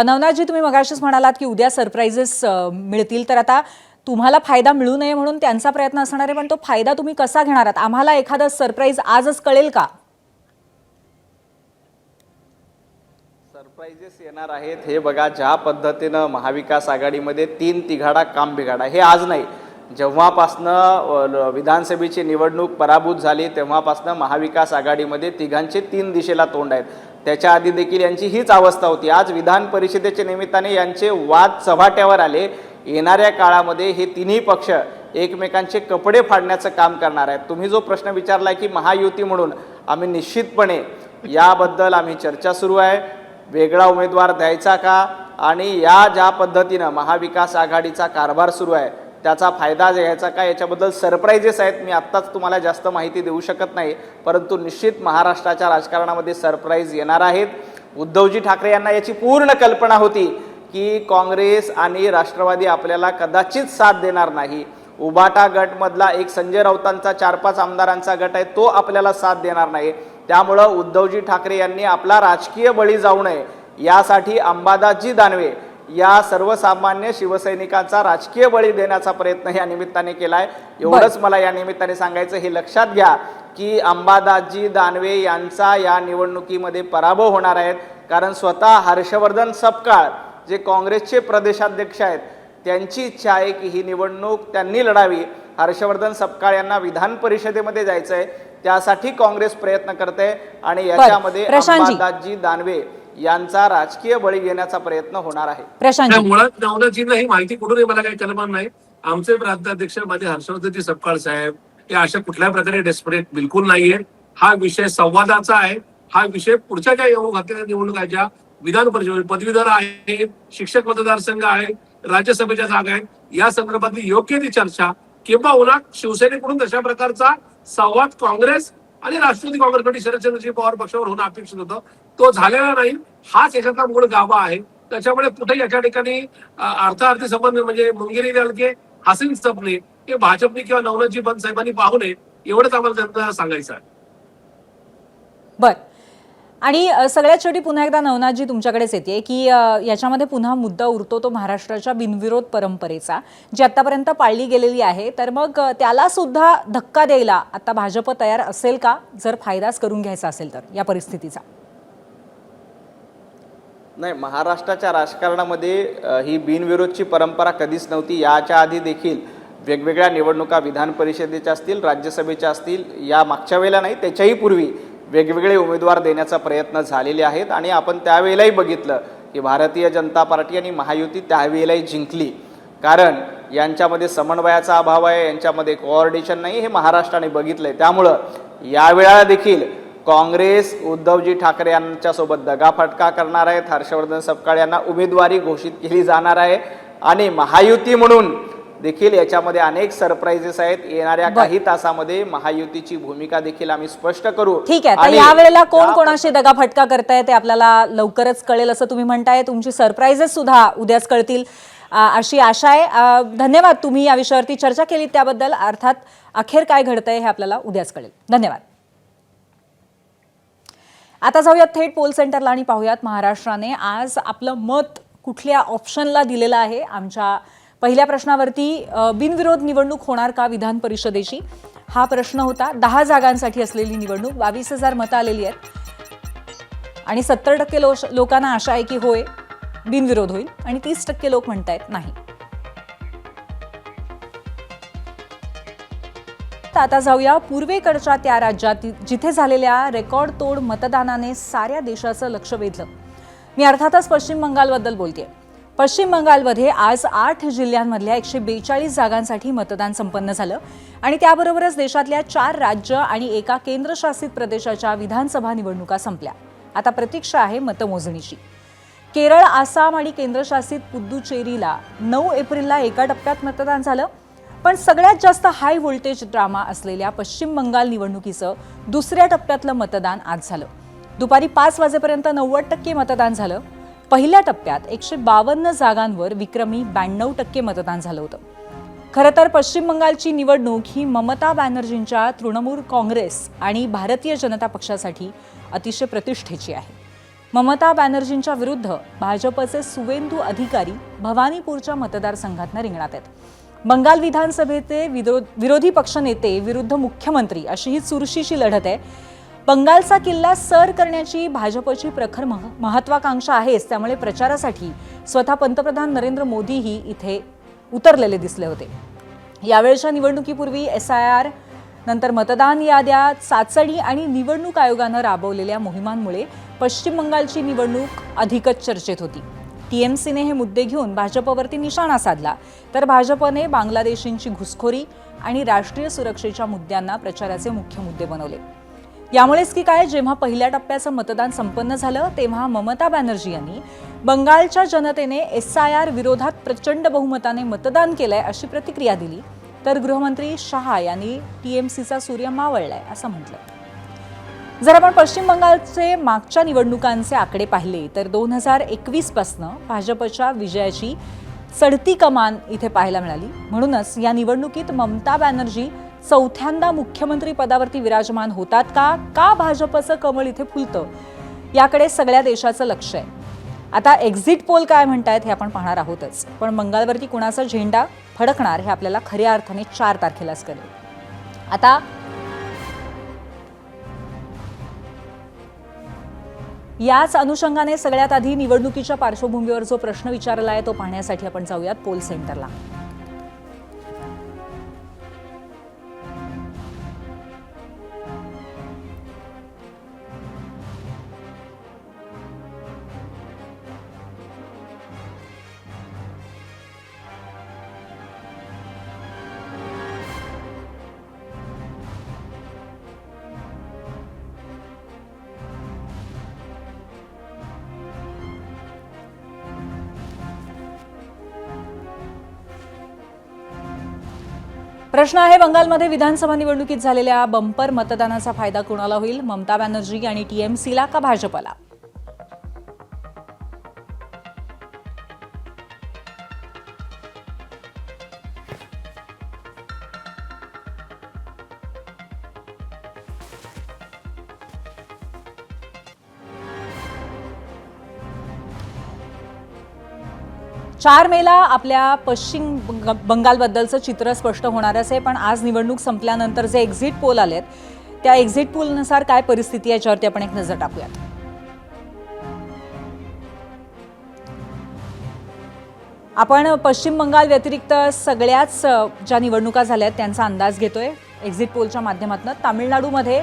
नवनाथजी, तुम्ही मगाशीच म्हणालात की उद्या सरप्राइजेस मिळतील. तर आता तुम्हाला फायदा मिळू नये म्हणून त्यांचा प्रयत्न असणार आहे, पण तो फायदा तुम्ही कसा घेणार आहात? आम्हाला एखादा सरप्राईज आजच कळेल का? सरप्राइजेस येणार आहेत. हे बघा, ज्या पद्धतीनं महाविकास आघाडीमध्ये तीन तिघाडा काम बिघाडा हे आज नाही, जेव्हापासनं विधानसभेची निवडणूक पराभूत झाली तेव्हापासनं महाविकास आघाडीमध्ये तिघांचे तीन दिशेला तोंड आहेत. त्याच्या आधी देखील यांची हीच अवस्था होती. आज विधान परिषदेच्या निमित्ताने यांचे वाद चव्हाट्यावर आले. येणाऱ्या काळामध्ये हे तिन्ही पक्ष एकमेकांचे कपडे फाडण्याचं काम करणार आहेत. तुम्ही जो प्रश्न विचारलाय की महायुती म्हणून आम्ही निश्चितपणे याबद्दल आम्ही चर्चा सुरू आहे. वेगळा उमेदवार द्यायचा का आणि या ज्या पद्धतीनं महाविकास आघाडीचा कारभार सुरू आहे त्याचा फायदा घ्यायचा का याच्याबद्दल सरप्राइजेस आहेत. मी आत्ताच तुम्हाला जास्त माहिती देऊ शकत नाही, परंतु निश्चित महाराष्ट्राच्या राजकारणामध्ये सरप्राईज येणार आहेत. उद्धवजी ठाकरे यांना याची पूर्ण कल्पना होती की काँग्रेस आणि राष्ट्रवादी आपल्याला कदाचित साथ देणार नाही. उबाटा गटमधला एक संजय राऊतांचा 4-5 आमदारांचा गट आहे तो आपल्याला साथ देणार नाही. त्यामुळं उद्धवजी ठाकरे यांनी आपला राजकीय बळी जाऊ नये यासाठी अंबादासजी दानवे या सर्वसामान्य शिवसैनिकांचा राजकीय बळी देण्याचा प्रयत्न या निमित्ताने केलाय. एवढंच मला या निमित्ताने सांगायचं. हे लक्षात घ्या की अंबादासजी दानवे यांचा या निवडणुकीमध्ये पराभव होणार आहे, कारण स्वतः हर्षवर्धन सपकाळ जे काँग्रेसचे प्रदेशाध्यक्ष आहेत त्यांची इच्छा आहे की ही निवडणूक त्यांनी लढावी. हर्षवर्धन सपकाळ यांना विधान परिषदेमध्ये जायचं आहे, त्यासाठी काँग्रेस प्रयत्न करते आणि याच्यामध्ये प्रशांतजी. अंबादासजी दानवे यांचा राजकीय बळी घेण्याचा प्रयत्न होणार आहे. प्रशांतजी, मुळात नवनाथजींना ही माहिती कुठून मला काही कल्पना नाही. आमचे प्रांताध्यक्ष माझे हर्षवर्धनजी सपकाळ साहेब हे अशा कुठल्या प्रकारे डेस्परेट बिलकुल नाहीये. हा विषय संवादाचा आहे. हा विषय पुढच्या ज्या येऊ घातलेल्या निवडणुकाच्या विधान परिषद पदवीधर आहे, शिक्षक मतदारसंघ आहे, राज्यसभेच्या जागा आहेत, या संदर्भातली योग्य ती चर्चा किंवा शिवसेनेकडून तशा प्रकारचा संवाद काँग्रेस आणि राष्ट्रवादी काँग्रेसकडे शरदचंद्रजी पवार पक्षावर होणं अपेक्षित होतं. तो झालेला नाही. हाच याच्यातला मूळ गाभा आहे. त्याच्यामुळे कुठे याच्या ठिकाणी अर्थार्थी संबंध म्हणजे मुंगेरी के हसीन सपने हे भाजपने किंवा नवनाथजी बन साहेबांनी पाहू नये एवढंच आम्हाला त्यांना सांगायचं आहे. बर. आणि सगळ्यात शेवटी पुन्हा एकदा नवनाथजी तुमच्याकडेच येते की याच्यामध्ये पुन्हा मुद्दा उरतो तो महाराष्ट्राच्या बिनविरोध परंपरेचा, जी आतापर्यंत पाळली गेलेली आहे. तर मग त्याला सुद्धा धक्का द्यायला आता भाजप तयार असेल का, जर फायदाच करून घ्यायचा असेल तर या परिस्थितीचा? नाही, महाराष्ट्राच्या राजकारणामध्ये ही बिनविरोधची परंपरा कधीच नव्हती. याच्या आधी देखील वेगवेगळ्या निवडणुका विधान परिषदेच्या असतील, राज्यसभेच्या असतील, या मागच्या वेळेला नाही त्याच्याही पूर्वी वेगवेगळे उमेदवार देण्याचा प्रयत्न झालेले आहेत. आणि आपण त्यावेळेलाही बघितलं की भारतीय जनता पार्टी आणि महायुती त्यावेळेलाही जिंकली, कारण यांच्यामध्ये समन्वयाचा अभाव आहे, यांच्यामध्ये कोऑर्डिनेशन नाही, हे महाराष्ट्राने बघितलंय. त्यामुळं यावेळेला देखील काँग्रेस उद्धवजी ठाकरे यांच्यासोबत दगाफटका करणार आहेत. हर्षवर्धन सपकाळ यांना उमेदवारी घोषित केली जाणार आहे आणि महायुती म्हणून देखील याच्यामध्ये अनेक सरप्राइजेस आहेत. येणाऱ्या काही तासामध्ये महायुतीची भूमिका देखील आम्ही स्पष्ट करू. ठीक आहे. तर यावेळेला कोण कोणाशी दगाफटका करताय ते आपल्याला लवकरच कळेल असं तुम्ही म्हणताय. तुमची सरप्राइजेस सुद्धा उद्याच कळतील अशी आशा आहे. धन्यवाद, तुम्ही या विषयावरती चर्चा केली त्याबद्दल. अर्थात अखेर काय घडतंय हे आपल्याला उद्याच कळेल. धन्यवाद. आता जाऊयात थेट पोल सेंटरला आणि पाहूयात महाराष्ट्राने आज आपलं मत कुठल्या ऑप्शनला दिलेलं आहे. आमच्या पहिल्या प्रश्नावरती बिनविरोध निवडणूक होणार का विधान परिषदेची, हा प्रश्न होता. 10 जागांसाठी असलेली निवडणूक, 22,000 मतं आलेली आहेत आणि 70% लोकांना आशा आहे की होय बिनविरोध होईल आणि 30% लोक म्हणतायत नाही. आता जाऊया पूर्वेकडच्या त्या राज्यात जिथे झालेल्या रेकॉर्ड तोड मतदानाने साऱ्या देशाचं लक्ष वेधलं. मी अर्थातच पश्चिम बंगालबद्दल बोलतेय. पश्चिम बंगालमध्ये आज 8 जिल्ह्यांमधल्या 142 जागांसाठी मतदान संपन्न झालं आणि त्याबरोबरच देशातल्या 4 राज्य आणि एका केंद्रशासित प्रदेशाच्या विधानसभा निवडणुका संपल्या. आता प्रतीक्षा आहे मतमोजणीची. केरळ, आसाम आणि केंद्रशासित पुद्दुचेरीला 9 एप्रिलला एका टप्प्यात मतदान झालं. पण सगळ्यात जास्त हाय व्होल्टेज ड्रामा असलेल्या पश्चिम बंगाल निवडणुकीचं दुसऱ्या टप्प्यातलं मतदान आज झालं. दुपारी 5 वाजेपर्यंत 90% मतदान झालं. पहिल्या टप्प्यात 152 जागांवर विक्रमी 92% मतदान झालं होतं. खरं तर पश्चिम बंगालची निवडणूक ही ममता बॅनर्जींच्या तृणमूल काँग्रेस आणि भारतीय जनता पक्षासाठी अतिशय प्रतिष्ठेची आहे. ममता बॅनर्जींच्या विरुद्ध भाजपचे सुवेंदू अधिकारी भवानीपूरच्या मतदारसंघातनं रिंगणात आहेत. बंगाल विधानसभेचे विरोधी पक्षनेते विरुद्ध मुख्यमंत्री अशी ही चुरशीची लढत आहे. बंगालचा किल्ला सर करण्याची भाजपची प्रखर महत्वाकांक्षा आहेच. त्यामुळे प्रचारासाठी स्वतः पंतप्रधान नरेंद्र मोदीही इथे उतरलेले दिसले होते. यावेळच्या निवडणुकीपूर्वी SIR नंतर मतदान याद्या चाचणी आणि निवडणूक आयोगानं राबवलेल्या मोहिमांमुळे पश्चिम बंगालची निवडणूक अधिकच चर्चेत होती. TMCने हे मुद्दे घेऊन भाजपवरती निशाणा साधला, तर भाजपने बांगलादेशींची घुसखोरी आणि राष्ट्रीय सुरक्षेच्या मुद्द्यांना प्रचाराचे मुख्य मुद्दे बनवले. यामुळेच की काय, जेव्हा पहिल्या टप्प्याचं मतदान संपन्न झालं तेव्हा ममता बॅनर्जी यांनी बंगालच्या जनतेने SIR विरोधात प्रचंड बहुमताने मतदान केलंय अशी प्रतिक्रिया दिली, तर गृहमंत्री शहा यांनी TMCचा सूर्य मावळलाय असं म्हटलं. जर आपण पश्चिम बंगालचे मागच्या निवडणुकांचे आकडे पाहिले तर 2021 पासनं भाजपच्या विजयाची चढती कमान इथे पाहायला मिळाली. म्हणूनच या निवडणुकीत ममता बॅनर्जी चौथ्यांदा मुख्यमंत्री पदावरती विराजमान होतात का भाजपचं कमळ इथे फुलतं, याकडे सगळ्या देशाचं लक्ष आहे. आता एक्झिट पोल काय म्हणतायत हे आपण पाहणार आहोतच, पण बंगालवरती कुणाचा झेंडा फडकणार हे आपल्याला खऱ्या अर्थाने 4 तारखेलाच कळेल. आता याच अनुषंगाने सगळ्यात आधी निवडणुकीच्या पार्श्वभूमीवर जो प्रश्न विचारला आहे तो पाहण्यासाठी आपण जाऊयात पोल सेंटरला. प्रश्न आहे, बंगालमध्ये विधानसभा निवडणुकीत झालेल्या बंपर मतदानाचा फायदा कोणाला होईल? ममता बॅनर्जी आणि टीएमसीला का भाजपला? चार मेला आपल्या पश्चिम बंगालबद्दलचं चित्र स्पष्ट होणारच आहे, पण आज निवडणूक संपल्यानंतर जे एक्झिट पोल आलेत त्या एक्झिट पोलनुसार काय परिस्थिती आहे याच्यावरती आपण एक नजर टाकूयात. आपण पश्चिम बंगाल व्यतिरिक्त सगळ्याच ज्या निवडणुका झाल्यात त्यांचा अंदाज घेतोय एक्झिट पोलच्या माध्यमातून. तामिळनाडूमध्ये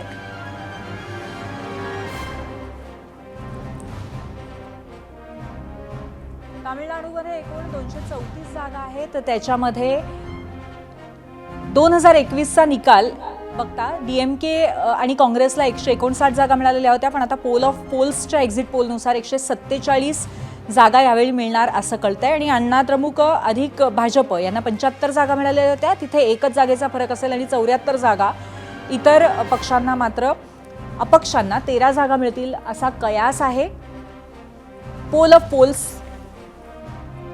एकूण 234 जागा आहेत, तर त्याच्यामध्ये 2021चा निकाल बघता डीएमके आणि काँग्रेसला 159 जागा मिळालेल्या होत्या, पण आता पोल ऑफ पोल्सच्या एक्झिट पोलनुसार 147 जागा यावेळी मिळणार असं कळतंय. आणि अण्णा द्रमुक अधिक भाजप यांना 75 जागा मिळालेल्या होत्या, तिथे एकच जागेचा फरक असेल आणि 74 जागा इतर पक्षांना मात्र अपक्षांना 13 जागा मिळतील असा कयास आहे. पोल ऑफ पोल्स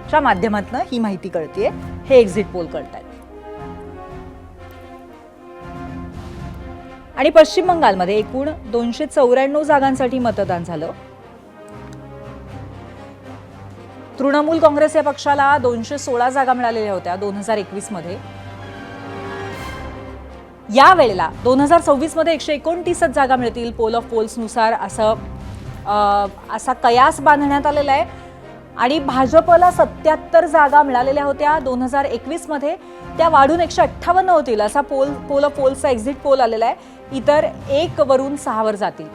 च्या माध्यमातून ही माहिती कळतीये, हे एक्झिट पोल कळतायत. आणि पश्चिम बंगालमध्ये एकूण 294 जागांसाठी मतदान झालं. तृणमूल काँग्रेस या पक्षाला 216 जागा मिळालेल्या होत्या 2021 मध्ये. या वेळेला 2024 मध्ये 129 जागा मिळतील पोल ऑफ पोल्सनुसार असा कयास बांधण्यात आलेला आहे. आणि भाजपला 77 जागा मिळालेल्या होत्या 2021 मध्ये, त्या वाढून 158 होतील असा पोल ऑफ पोल्सचा एक्झिट पोल आलेला आहे. इतर 1 वरून 6 वर जातील.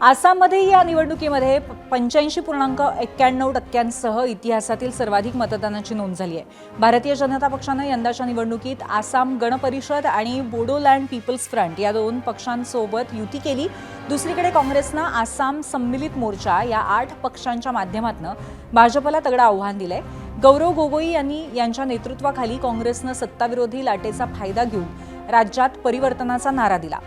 आसाममध्ये या निवडणुकीमध्ये 85.91% इतिहासातील सर्वाधिक मतदानाची नोंद झाली आहे. भारतीय जनता पक्षानं यंदाच्या निवडणुकीत आसाम गण परिषद आणि बोडोलँड पीपल्स फ्रंट या 2 पक्षांसोबत युती केली. दुसरीकडे काँग्रेसनं आसाम सम्मिलित मोर्चा या 8 पक्षांच्या माध्यमातून भाजपला तगडं आव्हान दिलंय. गौरव गोगोई यांच्या नेतृत्वाखाली काँग्रेसनं सत्ताविरोधी लाटेचा फायदा घेऊन राज्यात परिवर्तनाचा नारा दिला.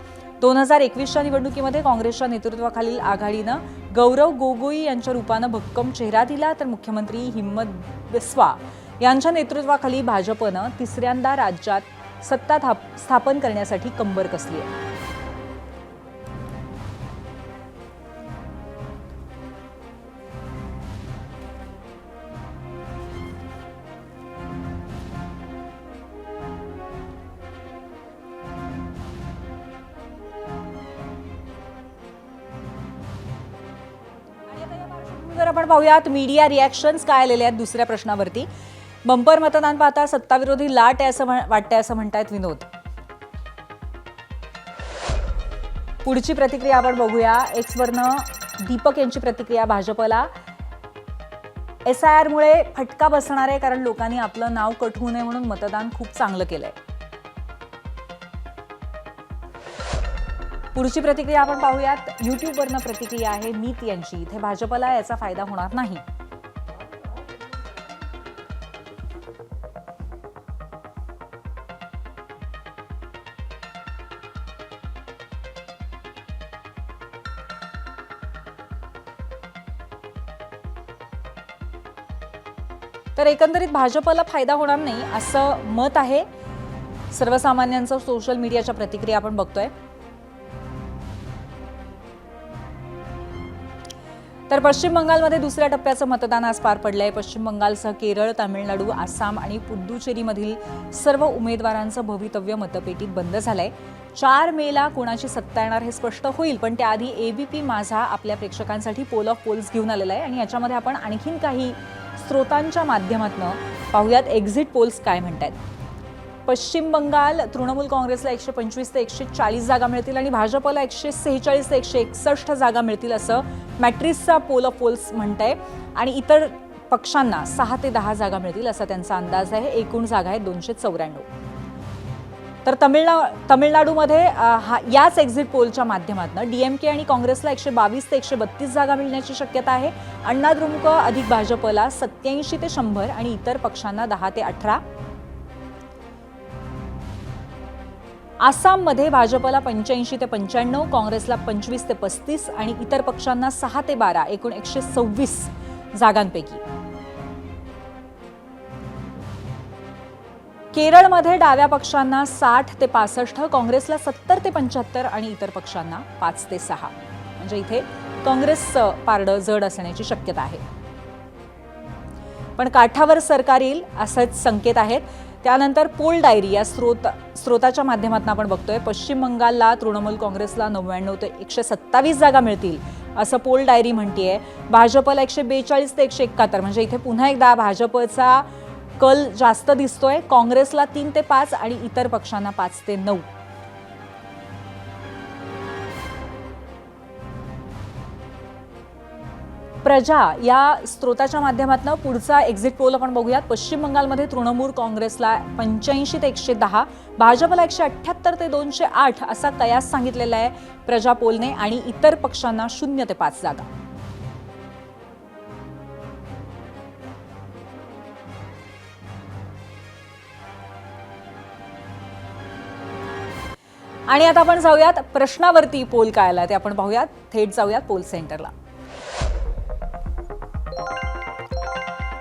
2021च्या निवडणुकीमध्ये काँग्रेसच्या नेतृत्वाखालील आघाडीनं गौरव गोगोई यांच्या रूपानं भक्कम चेहरा दिला, तर मुख्यमंत्री हिम्मत बिस्वा यांच्या नेतृत्वाखाली भाजपनं तिसऱ्यांदा राज्यात सत्ता स्थापन करण्यासाठी कंबर कसली आहे. आपण पाहूयात मीडिया रिॲक्शन्स काय आलेले आहेत दुसऱ्या प्रश्नावरती. बंपर मतदान पाहता सत्ताविरोधी लाट आहे असं वाटतंय असं म्हणतायत विनोद. पुढची प्रतिक्रिया आपण बघूया. एक्सवरनं दीपक यांची प्रतिक्रिया. भाजपला SIR मुळे फटका बसणार आहे, कारण लोकांनी आपलं नाव कट होऊ नये म्हणून मतदान खूप चांगलं केलंय. पुढची प्रतिक्रिया आपण पाहूयात. युट्यूबवरनं प्रतिक्रिया आहे मीत यांची. इथे भाजपला याचा फायदा होणार नाही. तर एकंदरीत भाजपला फायदा होणार नाही असं मत आहे सर्वसामान्यांचं. सोशल मीडियाच्या प्रतिक्रिया आपण बघतोय. तर पश्चिम बंगालमध्ये दुसऱ्या टप्प्याचं मतदान आज पार पडलंय. पश्चिम बंगालसह केरळ, तामिळनाडू, आसाम आणि पुद्दुचेरीमधील सर्व उमेदवारांचं भवितव्य मतपेटीत बंद झालंय. 4 मेला कोणाची सत्ता येणार हे स्पष्ट होईल, पण त्याआधी एबीपी माझा आपल्या प्रेक्षकांसाठी पोल ऑफ पोल्स घेऊन आलेला आहे आणि याच्यामध्ये आपण आणखीन काही स्रोतांच्या माध्यमातून पाहूयात एक्झिट पोल्स काय म्हणतात. पश्चिम बंगाल तृणमूल काँग्रेसला 125 ते 140 जागा मिळतील आणि भाजपला 146 ते 161 जागा मिळतील असं मॅट्रिसचा पोल ऑफ पोल्स म्हणतंय आणि इतर पक्षांना 6 ते 10 जागा मिळतील असा त्यांचा अंदाज आहे. एकूण जागा आहेत 294. तर तमिळनाडूमध्ये याच एक्झिट पोलच्या माध्यमातून डीएमके आणि काँग्रेसला 122 ते 132 जागा मिळण्याची शक्यता आहे. अण्णा द्रमुक अधिक भाजपला 87 ते 100 आणि इतर पक्षांना 10 ते 18. आसाममध्ये भाजपला 85 ते 95, काँग्रेसला 25 ते 35 आणि इतर पक्षांना 6 ते 12, एकूण 126 जागांपैकी. केरळमध्ये डाव्या पक्षांना 60 ते 65, काँग्रेसला 70 ते 75 आणि इतर पक्षांना 5 ते 6. म्हणजे इथे काँग्रेसचं पारडं जड असण्याची शक्यता आहे. पण काठावर सरकार येईल असेच संकेत आहेत. त्यानंतर पोल डायरी या स्रोताच्या माध्यमातून आपण बघतोय. पश्चिम बंगालला तृणमूल काँग्रेसला 99 ते 127 जागा मिळतील असं पोल डायरी म्हणतेय. भाजपला 142 ते 171, म्हणजे इथे पुन्हा एकदा भाजपचा कल जास्त दिसतोय. काँग्रेसला 3 ते 5 आणि इतर पक्षांना 5 ते 9. प्रजा या स्रोताच्या माध्यमातून पुढचा एक्झिट पोल आपण बघूयात. पश्चिम बंगालमध्ये तृणमूल काँग्रेसला 85 ते 110, भाजपला 178 ते 208 असा कयास सांगितलेला आहे प्रजा पोलने आणि इतर पक्षांना 0 ते 5 जागा. आणि आता आपण जाऊयात प्रश्नावरती पोल काय आला ते आपण पाहूयात. थेट जाऊयात पोल सेंटरला.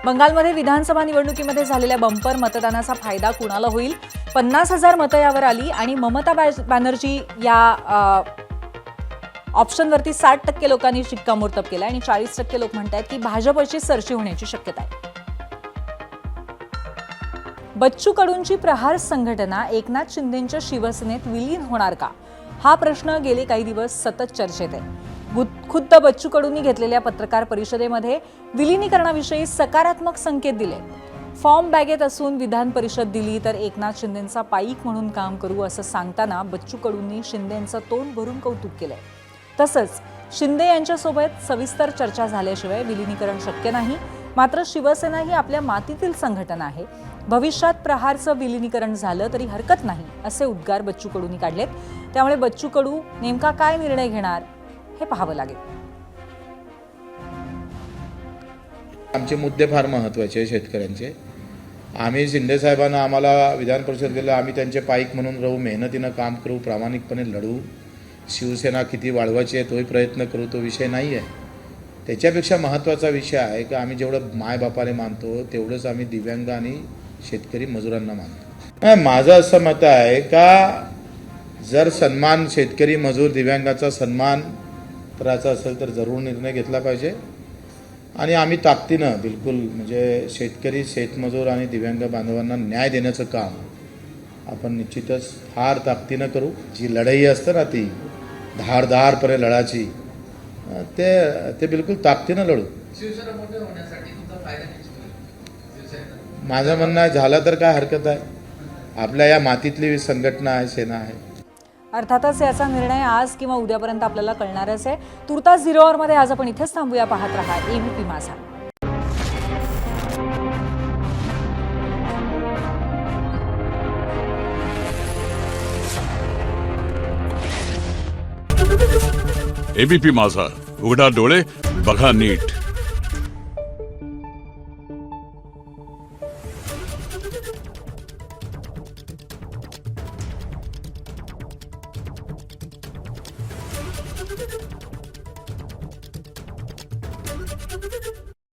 बंगालमध्ये विधानसभा निवडणुकीमध्ये झालेल्या बंपर मतदानाचा फायदा कुणाला होईल? 50,000 मतं यावर आली आणि ममता बॅनर्जी या ऑप्शनवरती 60% लोकांनी शिक्कामोर्तब केलं आणि 40% लोक म्हणतात की भाजपची सरशी होण्याची शक्यता आहे. बच्चू कडूंची प्रहार संघटना एकनाथ शिंदेंच्या शिवसेनेत विलीन होणार का? हा प्रश्न गेले काही दिवस सतत चर्चेत आहे. खुद्द बच्चू कडूंनी घेतलेल्या पत्रकार परिषदेमध्ये विलिनीकरणाविषयी सकारात्मक संकेत दिले. फॉर्म बॅगेत असून विधान परिषद दिली तर एकनाथ शिंदेंचा पाईक म्हणून काम करू असं सांगताना बच्चू कडूंनी शिंदेंचं तोंड भरून कौतुक केलंय. तसंच शिंदे यांच्यासोबत सविस्तर चर्चा झाल्याशिवाय विलिनीकरण शक्य नाही. मात्र शिवसेना ही आपल्या मातीतील संघटना आहे. भविष्यात प्रहारचं विलिनीकरण झालं तरी हरकत नाही असे उद्गार बच्चू कडूंनी काढलेत. त्यामुळे बच्चू कडू नेमका काय निर्णय घेणार हे पाहावं लागेल. आमचे मुद्दे फार महत्त्वाचे आहे शेतकऱ्यांचे. आम्ही शिंदे साहेबांना आम्हाला विधान परिषद दिलं, आम्ही त्यांचे पाईक म्हणून राहू, मेहनतीनं काम करू, प्रामाणिकपणे लढू. शिवसेना किती वाढवायची आहे तोही प्रयत्न करू, तो विषय नाही आहे. त्याच्यापेक्षा महत्त्वाचा विषय आहे की आम्ही जेवढं मायबापाने मानतो तेवढंच आम्ही दिव्यांग आणि शेतकरी मजुरांना मानतो. माझं असं मत आहे का जर सन्मान शेतकरी मजूर दिव्यांगाचा सन्मान करायचा असेल तर जरूर निर्णय घेतला पाहिजे आणि आम्ही ताकदीनं बिलकुल म्हणजे शेतकरी शेतमजूर आणि दिव्यांग बांधवांना न्याय देण्याचं काम आपण निश्चितच फार ताकदीनं करू. जी लढाई असते ना ती धारदारपणे लढायची ते बिलकुल ताकदीनं लढू. माझं म्हणणं आहे झालं तर काय हरकत आहे. आपल्या या मातीतली संघटना आहे, सेना आहे. अर्थातच याचा निर्णय आज किंवा उद्यापर्यंत आपल्याला कळणारच आहे. तुर्तास 0 आवरमध्ये आज आपण इथेच थांबूया. पाहत रहा एबीपी माझा. एबीपी माझा, उघडा डोळे बघा नीट.